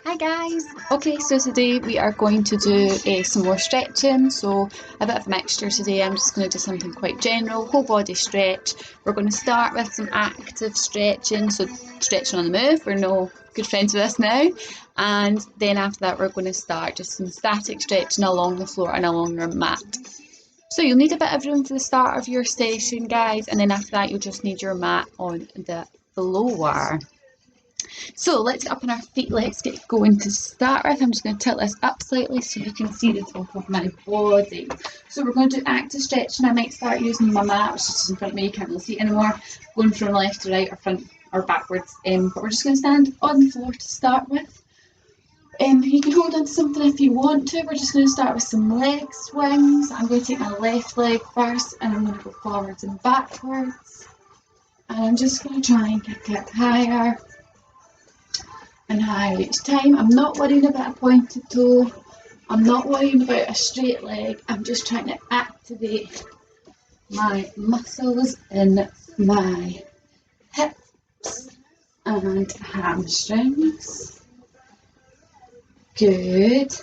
Hi guys! Okay, so today we are going to do some more stretching, so a bit of a mixture today. I'm just going to do something quite general, whole body stretch. We're going to start with some active stretching, so stretching on the move. We're no good friends with this now. And then after that we're going to start just some static stretching along the floor and along your mat. So you'll need a bit of room for the start of your session, guys, and then after that you'll just need your mat on the floor. So let's get up on our feet, let's get going to start with. I'm just going to tilt this up slightly so you can see the top of my body. So we're going to do active stretching. I might start using my mat, which is just in front of me, you can't really see it anymore, going from left to right or front or backwards, but we're just going to stand on the floor to start with. You can hold on to something if you want to. We're just going to start with some leg swings. I'm going to take my left leg first and I'm going to go forwards and backwards, and I'm just going to try and kick it higher and higher each time. I'm not worrying about a pointed toe. I'm not worrying about a straight leg. I'm just trying to activate my muscles in my hips and hamstrings. Good.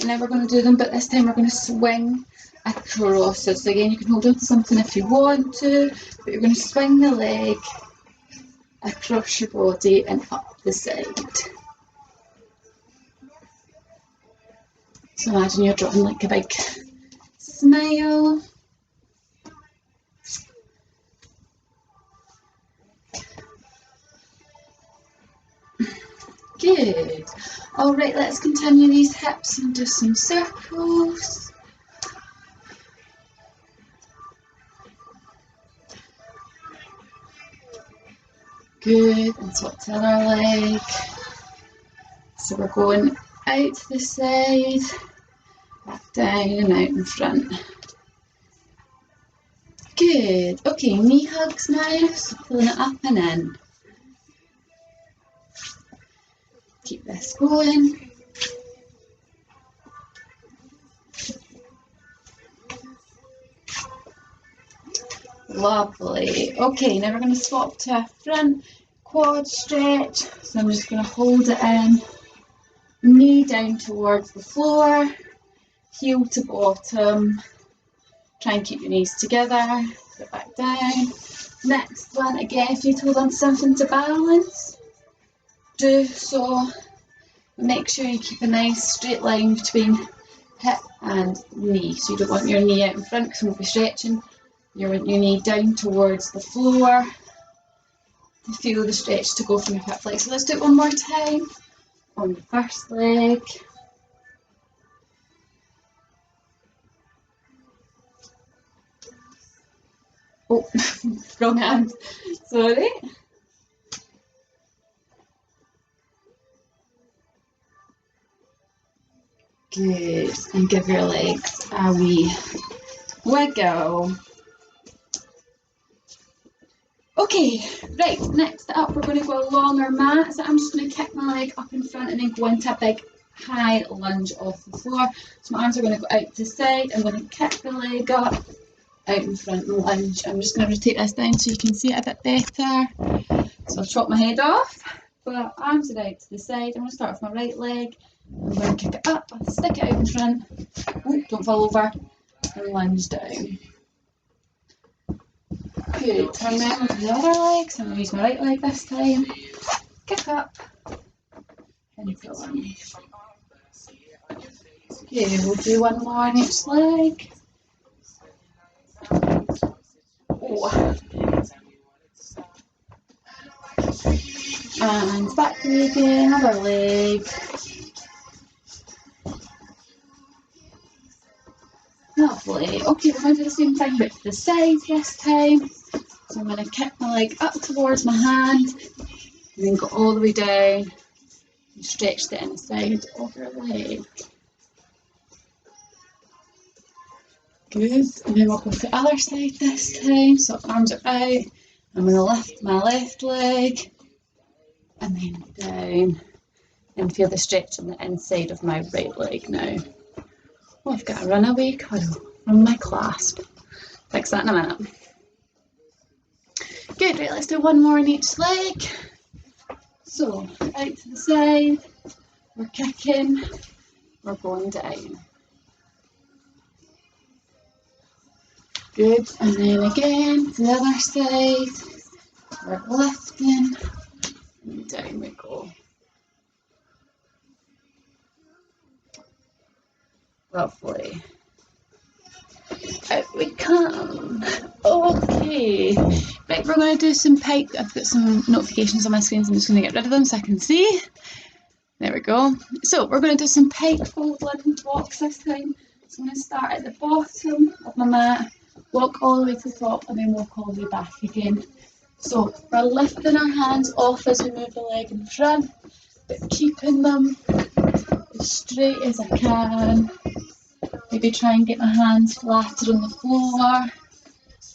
And then we're going to do them, but this time we're going to swing across. So again, you can hold on to something if you want to, but you're going to swing the leg across your body and up the side. So imagine you're drawing like a big smile. Good. Alright, let's continue these hips and do some circles. Good, and swap to the other leg. So we're going out to the side, back down and out in front. Good. Okay, knee hugs now, so pulling it up and in. Keep this going. Lovely. Okay, now we're going to swap to a front quad stretch. So I'm just going to hold it in, knee down towards the floor, heel to bottom. Try and keep your knees together, put it back down. Next one, again, if you hold on to something to balance, do so. Make sure you keep a nice straight line between hip and knee. So you don't want your knee out in front because we'll be stretching. You want your knee down towards the floor to feel the stretch to go from your hip flex. So let's do it one more time on the first leg. Oh, wrong hand, sorry. Good, and give your legs a wee wiggle. Okay, right, next up we're going to go along our mat. So I'm just going to kick my leg up in front and then go into a big high lunge off the floor. So my arms are going to go out to the side. I'm going to kick the leg up, out in front and lunge. I'm just going to rotate this down so you can see it a bit better. So I'll chop my head off, but arms are out to the side. I'm going to start with my right leg. I'm going to kick it up, stick it out in front. Oh, don't fall over, and lunge down. Good, turn around to the other leg, so I'm going to use my right leg this time. Kick up, and go on. Okay, we'll do one more on each leg. Oh. And back way again, other leg. Lovely. Okay, we're going to do the same thing but to the side this time. So I'm going to kick my leg up towards my hand and then go all the way down and stretch the inside of your leg. Good. And then we'll go to the other side this time. So arms are out. I'm going to lift my left leg and then down and feel the stretch on the inside of my right leg now. Oh, I've got a runaway cuddle from my clasp. Fix that in a minute. Good, right, let's do one more on each leg. So, out to the side, we're kicking, we're going down. Good, and then again to the other side, we're lifting, and down we go. Lovely. Out we come. Okay. Right, we're going to do some pike. I've got some notifications on my screen, so I'm just going to get rid of them so I can see. There we go. So we're going to do some pike fold walks this time. So I'm going to start at the bottom of my mat, walk all the way to the top, and then walk all the way back again. So we're lifting our hands off as we move the leg in front, but keeping them as straight as I can. Maybe try and get my hands flatter on the floor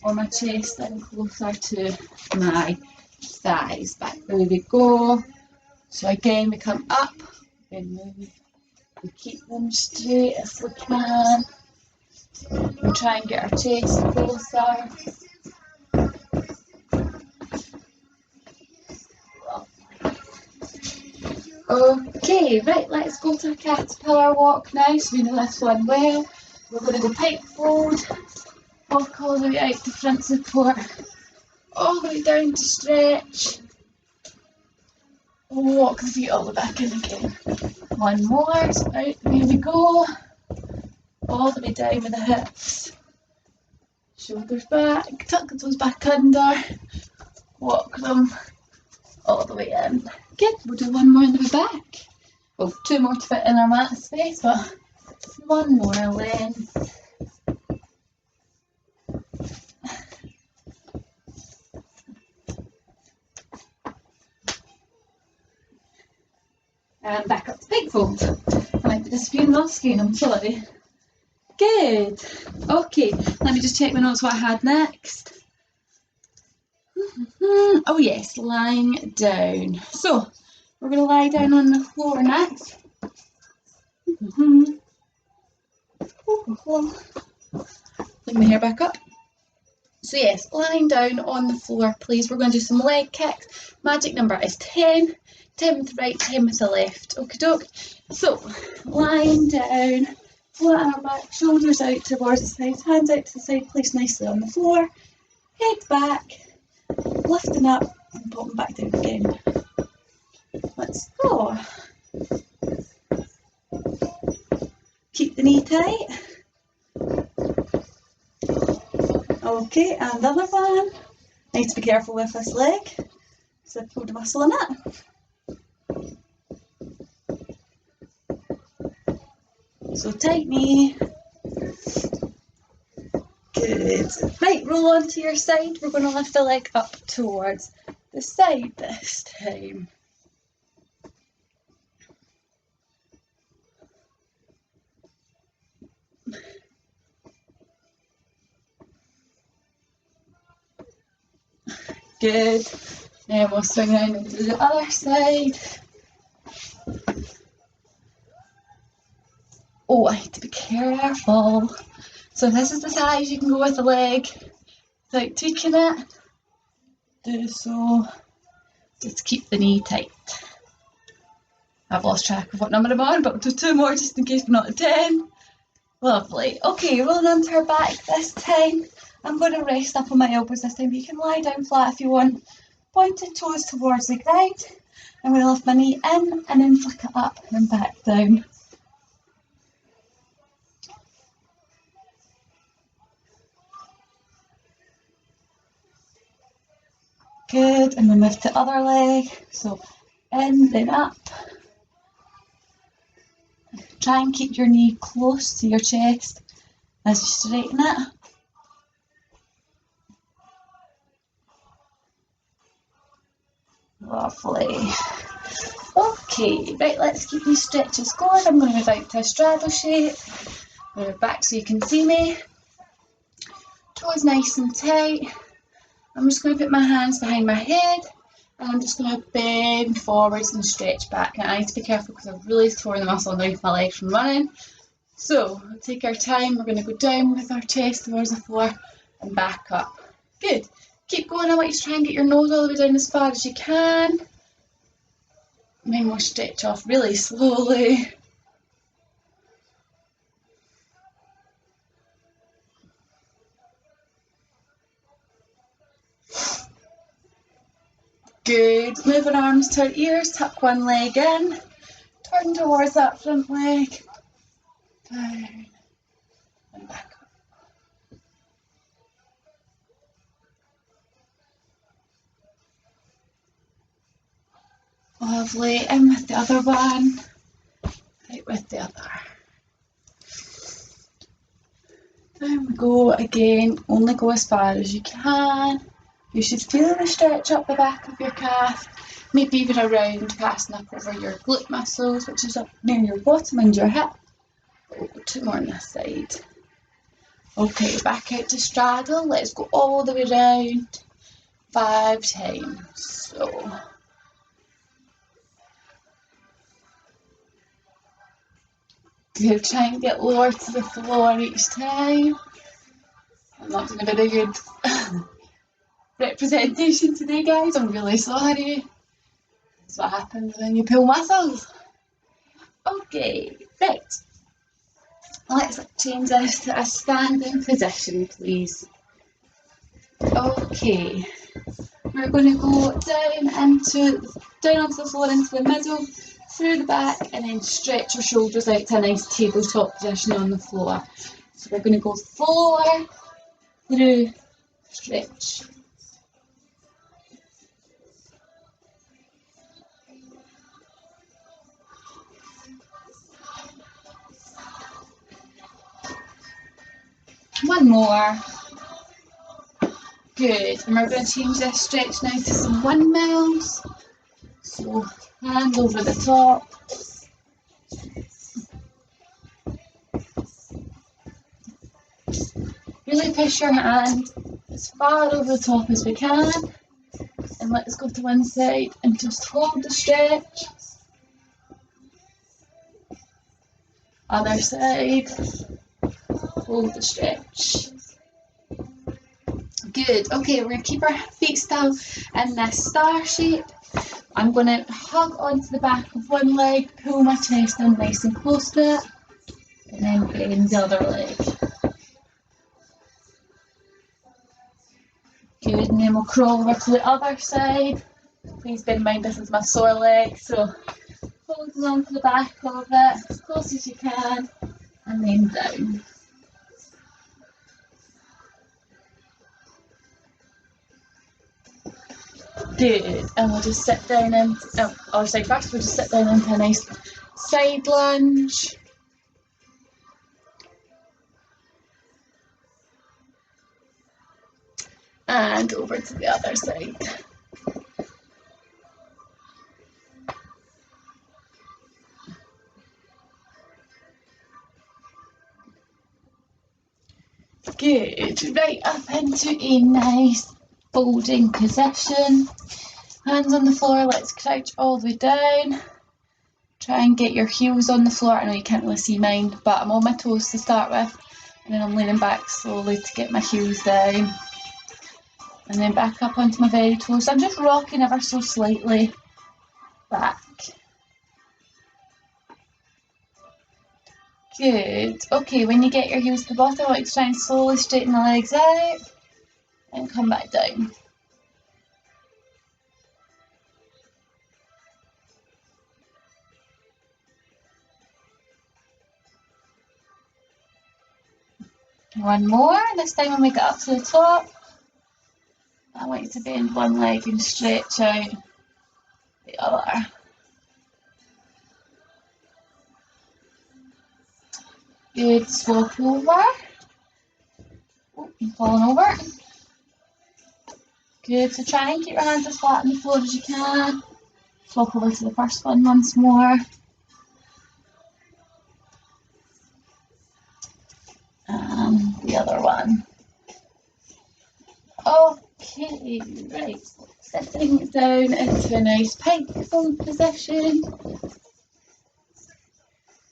or my chest in closer to my thighs. Back there we go. So again we come up, then move. We keep them straight as we can. We try and get our chest closer. Okay, right, let's go to a caterpillar walk now. So we know this one well. We're going to go pike fold, walk all the way out to front support, all the way down to stretch, walk the feet all the way back in again. One more, so out, there we go, all the way down with the hips, shoulders back, tuck the toes back under, walk them all the way in. Good, we'll do one more on the way back. Well, two more to fit in our mat space, but one more length. And back up to pike fold. I might be disappearing off screen, I'm sorry. Good. Okay, let me just check my notes what I had next. Oh yes, lying down. So, we're going to lie down on the floor next. Bring my hair back up. So yes, lying down on the floor, please. We're going to do some leg kicks. Magic number is 10. 10 with the right, 10 with the left. Okie doke. So, lying down, flat on our back, shoulders out towards the side, hands out to the side, placed nicely on the floor, head back, lifting up and popping back down again. Let's go. Keep the knee tight. Okay, and another one. Need to be careful with this leg, because I've pulled a muscle in it. So tight knee. Good. Right, roll onto your side. We're going to lift the leg up towards the side this time. Good. Then we'll swing around and do the other side. Oh, I need to be careful. So this is the size you can go with the leg without tweaking it. Do so. Just keep the knee tight. I've lost track of what number I'm on, but we'll do two more just in case we're not at 10. Lovely. Okay, rolling onto our back this time. I'm going to rest up on my elbows this time. You can lie down flat if you want. Pointed toes towards the ground. I'm going to lift my knee in and then flick it up and back down. Good, and we move to other leg. So in, then up. Try and keep your knee close to your chest as you straighten it. Lovely. Okay, right, let's keep these stretches going. I'm going to move out to a straddle shape. Move back so you can see me. Toes nice and tight. I'm just going to put my hands behind my head and I'm just going to bend forwards and stretch back. Now I need to be careful because I've really torn the muscle underneath my legs from running. So we'll take our time. We're going to go down with our chest towards the floor and back up. Good. Keep going. I want you to try and get your nose all the way down as far as you can. then we'll stretch off really slowly. Good. Move our arms to our ears, tuck one leg in, turn towards that front leg, down and back up. Lovely. In with the other one, out with the other. Down we go again, only go as far as you can. You should feel the stretch up the back of your calf, maybe even around, passing up over your glute muscles, which is up near your bottom and your hip. Oh, 2 more on this side. Okay, back out to straddle. Let's go all the way round 5 times. So, good. Try and get lower to the floor each time. I'm not doing a very good representation today, guys. I'm really sorry. That's what happens when you pull muscles. Okay, right. Let's change this to a standing position, please. Okay, we're going to go down onto the floor, into the middle, through the back, and then stretch your shoulders out to a nice tabletop position on the floor. So we're going to go floor, through, stretch. One more. Good. And we're going to change this stretch now to some windmills. So hand over the top. Really push your hand as far over the top as we can. And let's go to one side and just hold the stretch. Other side. Hold the stretch. Good. Okay, we're going to keep our feet still in this star shape. I'm going to hug onto the back of one leg, pull my chest in nice and close to it, and then bend the other leg. Good, and then we'll crawl over to the other side. Please bear in mind this is my sore leg, so holding on to the back of it as close as you can, and then down. Good, and we'll just sit down and, other side first, we'll just sit down into a nice side lunge. And over to the other side. Good, right up into a nice folding position. Hands on the floor, let's crouch all the way down. Try and get your heels on the floor. I know you can't really see mine, but I'm on my toes to start with, and then I'm leaning back slowly to get my heels down. And then back up onto my very toes. I'm just rocking ever so slightly back. Good. Okay, when you get your heels to the bottom, I like to try and slowly straighten the legs out and come back down. One more. This time when we get up to the top, I want you to bend one leg and stretch out the other. Good. Swap over. Oh, I'm falling over. Good. So try and keep your hands as flat on the floor as you can. Swap over to the first one once more. And the other one. Okay, right. Sitting down into a nice pike fold position.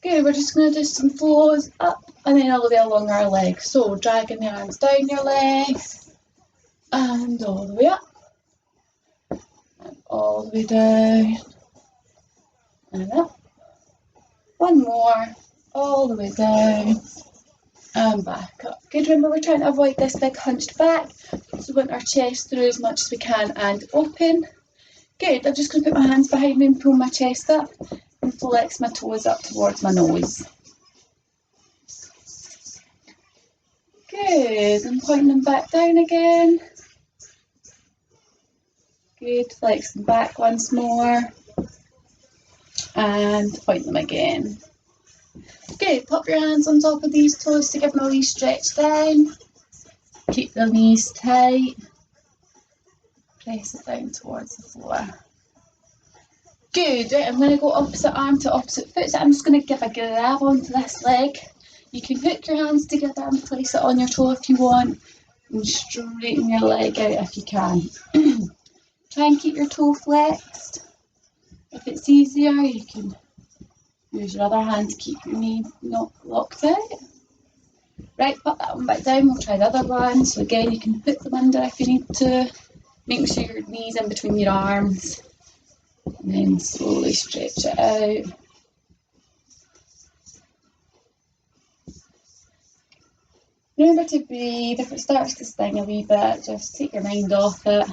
Good, we're just going to do some flows up and then all the way along our legs. So dragging the arms down your legs and all the way up and all the way down. and up. One more, all the way down and back up. Good, remember we're trying to avoid this big hunched back, so we want our chest through as much as we can and open. Good, I'm just going to put my hands behind me and pull my chest up and flex my toes up towards my nose. Good, and point them back down again. Good, flex them back once more. And point them again. Good, pop your hands on top of these toes to give them a wee stretch down. Keep the knees tight. Press it down towards the floor. Good, right, I'm going to go opposite arm to opposite foot, so I'm just going to give a grab onto this leg. You can hook your hands together and place it on your toe if you want, and straighten your leg out if you can. Try and keep your toe flexed. If it's easier, you can use your other hand to keep your knee not locked out. Right, put that one back down, we'll try the other one. So again, you can put them under if you need to. Make sure your knee's in between your arms. And then slowly stretch it out. Remember to breathe. If it starts to sting a wee bit, just take your mind off it.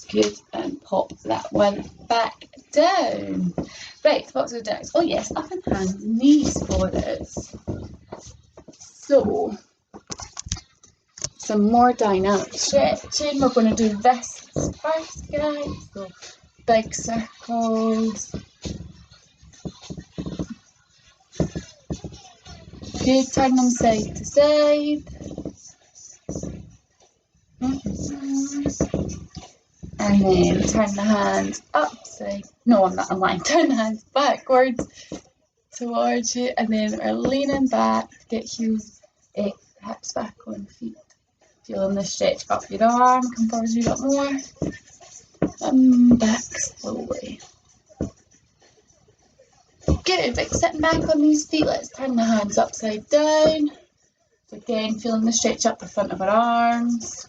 Good, and pop that one back down. Right, what's the next? Oh yes, up in hands and knees for this. So, some more dynamic stretching. We're going to do this first, guys. So, big circles. Good, turn them side to side. And then turn the hands upside. No, I'm not lying. Turn the hands backwards towards you, and then we're leaning back. Get heels, hips back on feet. Feeling the stretch up your arm. Come forward a bit more. And back slowly. Good. Right, sitting back on these feet. Let's turn the hands upside down. So again, feeling the stretch up the front of our arms.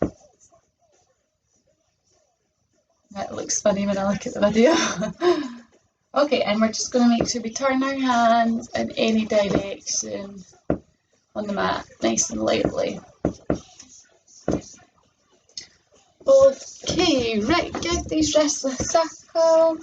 That looks funny when I look at the video. Okay, and we're just going to make sure we turn our hands in any direction on the mat, nice and lightly. Okay, right, give these wrists a circle.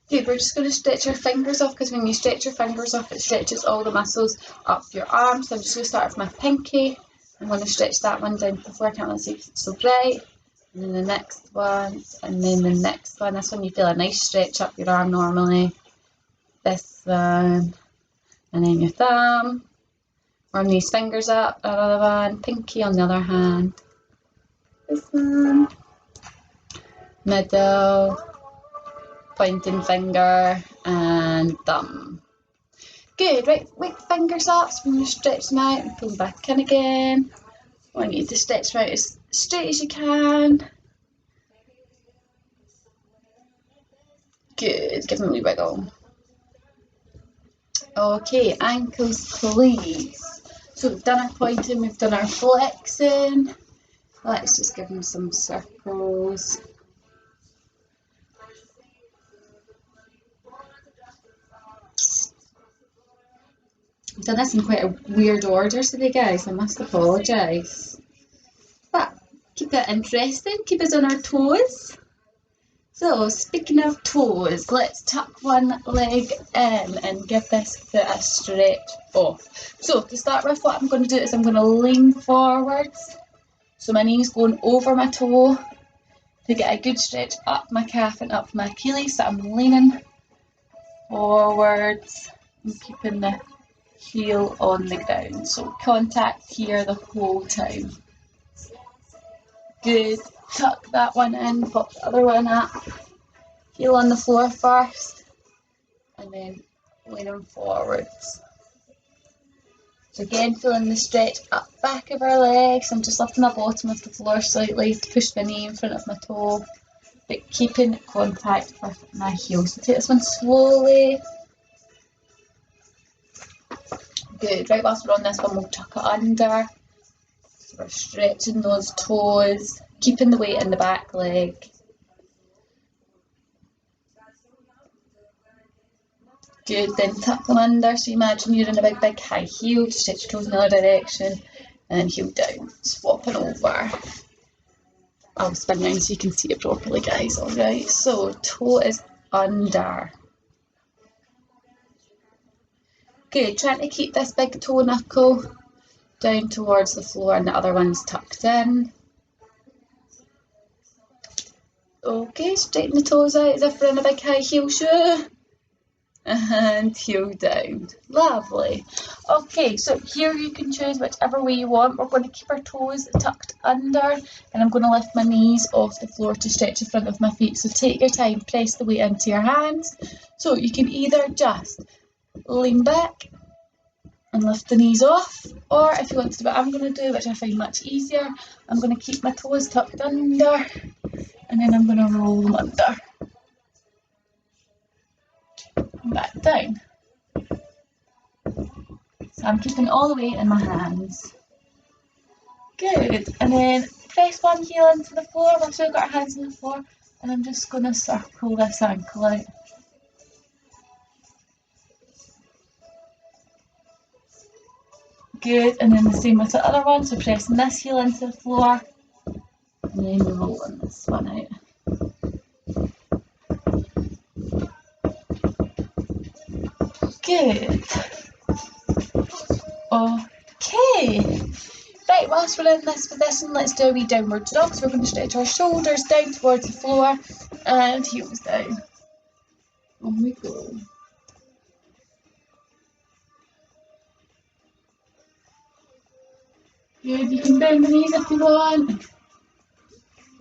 Okay, we're just going to stretch our fingers off, because when you stretch your fingers off, it stretches all the muscles up your arms. So I'm just going to start with my pinky. I'm going to stretch that one down to the floor. I can't really see if it's so bright. And then the next one, and then the next one. This one you feel a nice stretch up your arm normally. This one, and then your thumb. Warm these fingers up, another one. Pinky on the other hand. This one. Middle. Pointing finger and thumb. Good, right, wake the fingers up, so when you stretch them out and pull them back in again. I want you to stretch them out as straight as you can. Good, give them a wee wiggle. Okay, ankles please. So we've done our pointing, we've done our flexing. Let's just give them some circles. I've done this in quite a weird order today, guys. I must apologise. But keep it interesting, keep us on our toes. So, speaking of toes, let's tuck one leg in and give this foot a stretch off. So, to start with, what I'm going to do is I'm going to lean forwards. So, my knee's going over my toe to get a good stretch up my calf and up my Achilles. So, I'm leaning forwards and keeping the heel on the ground. So, contact here the whole time. Good. Tuck that one in, pop the other one up. Heel on the floor first, and then leaning forwards. So again, feeling the stretch up back of our legs. I'm just lifting my bottom of the floor slightly to push my knee in front of my toe, but keeping contact with my heel. So take this one slowly. Good. Right, whilst we're on this one, we'll tuck it under. So we're stretching those toes, keeping the weight in the back leg. Good, then tuck them under. So imagine you're in a big high heel, stretch your toes in the other direction, and then heel down, swapping over. I'll spin round so you can see it properly, guys. Alright, so toe is under. Good, trying to keep this big toe knuckle down towards the floor and the other one's tucked in. Okay, straighten the toes out as if we're in a big high heel shoe. And heel down. Lovely. Okay, so here you can choose whichever way you want. We're going to keep our toes tucked under, and I'm going to lift my knees off the floor to stretch the front of my feet. So take your time, press the weight into your hands. So you can either just lean back and lift the knees off, or if you want to do what I'm going to do, which I find much easier, I'm going to keep my toes tucked under, and then I'm going to roll them under. Back down. So I'm keeping all the weight in my hands. Good. And then press one heel into the floor once we've got our hands on the floor, and I'm just going to circle this ankle out. Good. And then the same with the other one. So pressing this heel into the floor, and then rolling this one out. Good. Okay. Right, whilst we're in this position, let's do a wee downward dog. So we're going to stretch our shoulders down towards the floor and heels down. On we go. Good, you can bend the knees if you want,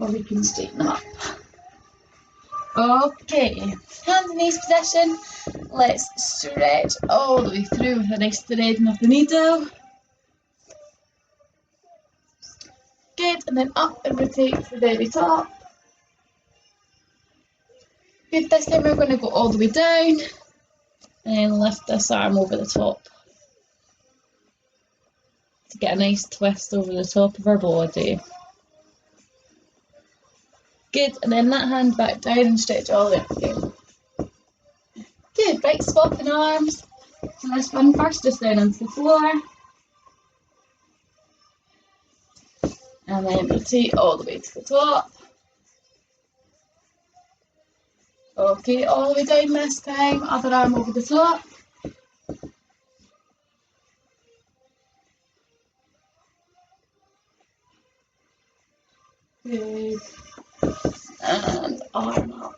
or we can straighten them up. Okay, hands in knees position. Let's stretch all the way through with a nice threading of the needle. Good, and then up and rotate to the very top. Good, this time we're going to go all the way down and lift this arm over the top to get a nice twist over the top of our body. Good, and then that hand back down and stretch all the way up again. Good, right, swapping arms. So this one first, just down onto the floor. And then rotate all the way to the top. Okay, all the way down this time, other arm over the top. Good. And arm up.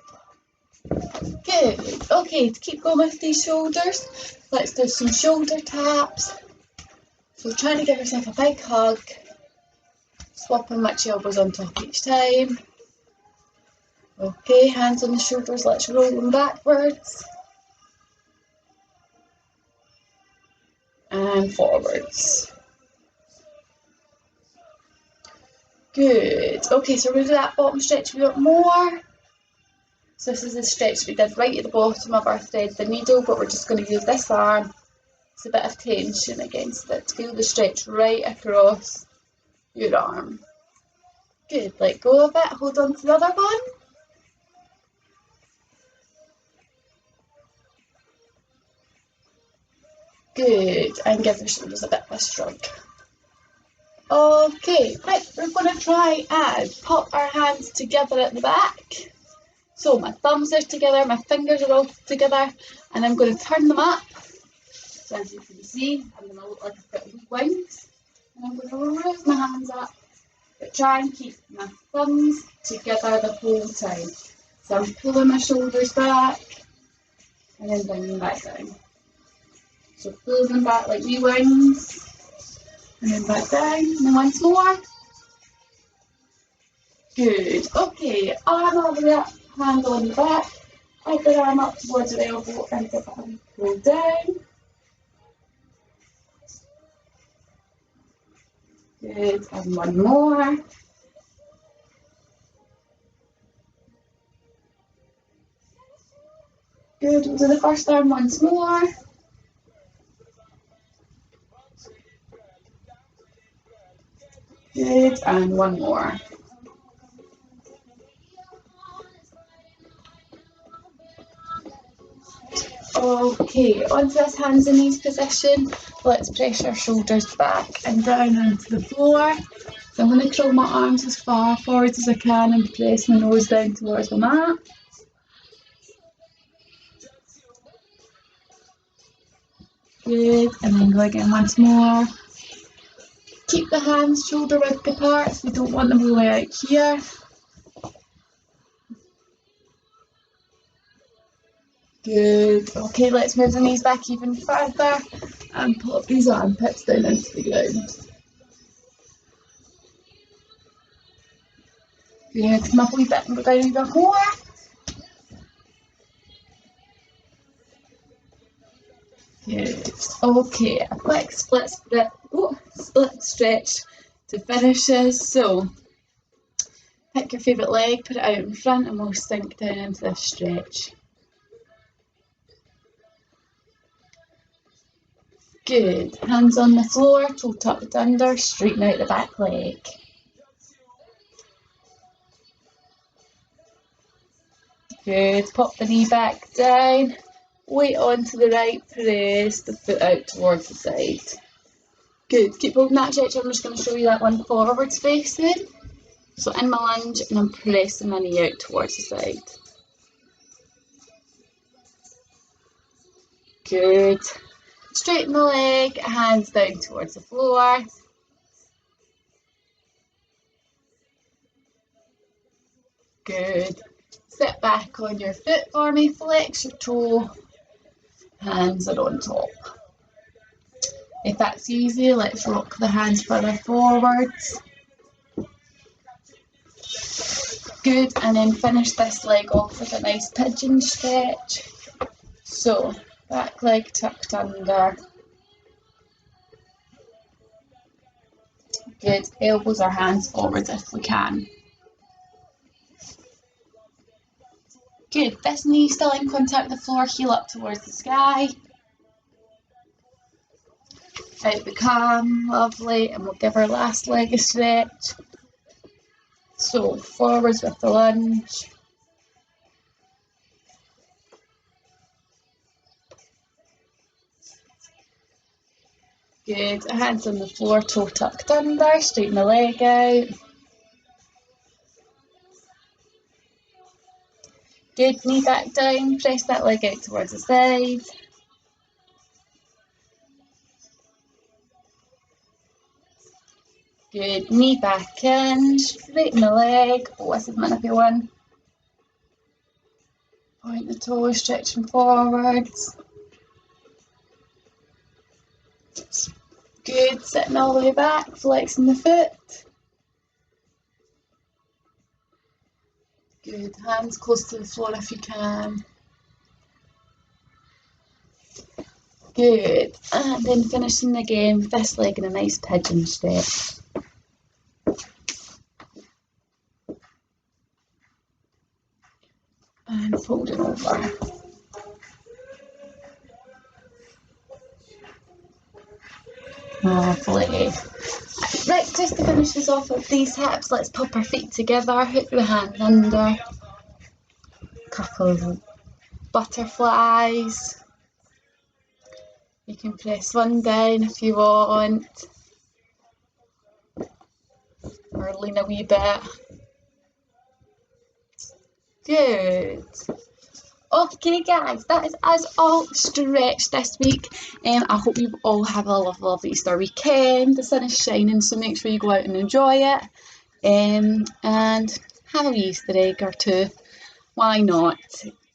Good. Okay, to keep going with these shoulders, let's do some shoulder taps. So trying to give yourself a big hug, swapping which elbows on top each time. Okay, hands on the shoulders, let's roll them backwards. And forwards. Good. Okay, so we're going to do that bottom stretch a bit more. So this is the stretch we did right at the bottom of our thread, the needle, but we're just going to use this arm. It's a bit of tension against it to feel the stretch right across your arm. Good, let go of it, hold on to the other one. Good, and give your shoulders a bit of a shrug. Okay, right, we're going to try and pop our hands together at the back. So my thumbs are together, my fingers are all together, and I'm going to turn them up. So as you can see, I'm going to look like I've got wings. And I'm going to raise my hands up, but try and keep my thumbs together the whole time. So I'm pulling my shoulders back, and then bringing them back down. So pull them back like wee wings, and then back down, and then once more. Good. Okay, arm all the way up, hand on the back, other arm up towards the elbow, and the arm pull down. Good, and one more. Good, we'll do the first arm once more. Good, and one more. Okay, onto this hands and knees position. Let's press our shoulders back and down onto the floor. So I'm going to curl my arms as far forward as I can and press my nose down towards the mat. Good, and then go again once more. Keep the hands shoulder width apart, so we don't want them all the way out here. Good. Okay, let's move the knees back even further and pop these armpits down into the ground. Good. Come up a wee bit and go down a wee bit more. Good. Okay, a quick split stretch to finish this. So pick your favourite leg, put it out in front, and we'll sink down into this stretch. Good. Hands on the floor, toe tucked under, straighten out the back leg. Good. Pop the knee back down. Weight onto the right, press the foot out towards the side. Good. Keep holding that stretch. I'm just going to show you that one forwards facing. So in my lunge, and I'm pressing my knee out towards the side. Good. Straighten the leg, hands down towards the floor. Good. Sit back on your foot for me, flex your toe, hands are on top. If that's easy, let's rock the hands further forwards. Good, and then finish this leg off with a nice pigeon stretch. So, back leg tucked under. Good, elbows or hands forward if we can. Good, this knee still in contact with the floor, heel up towards the sky. Out the calm, lovely, and we'll give our last leg a stretch. So, forwards with the lunge. Good, hands on the floor, toe tucked under, straighten the leg out. Good, knee back down, press that leg out towards the side. Good, knee back in, straighten the leg, this is my nippy one. Point the toes, stretching forwards. Good, sitting all the way back, flexing the foot. Good, hands close to the floor if you can. Good, and then finishing again with this leg in a nice pigeon stretch. And fold it over. Lovely. Right, just to finish this off with these hips, let's pop our feet together, hook the hands under. Couple of butterflies. You can press one down if you want, or lean a wee bit. Good. Okay guys, that is us all stretched this week. I hope you all have a lovely Easter weekend. The sun is shining, so make sure you go out and enjoy it. And have a wee Easter egg or two. Why not?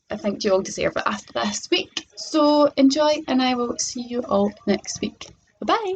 I think you all deserve it after this week. So enjoy, and I will see you all next week. Bye bye.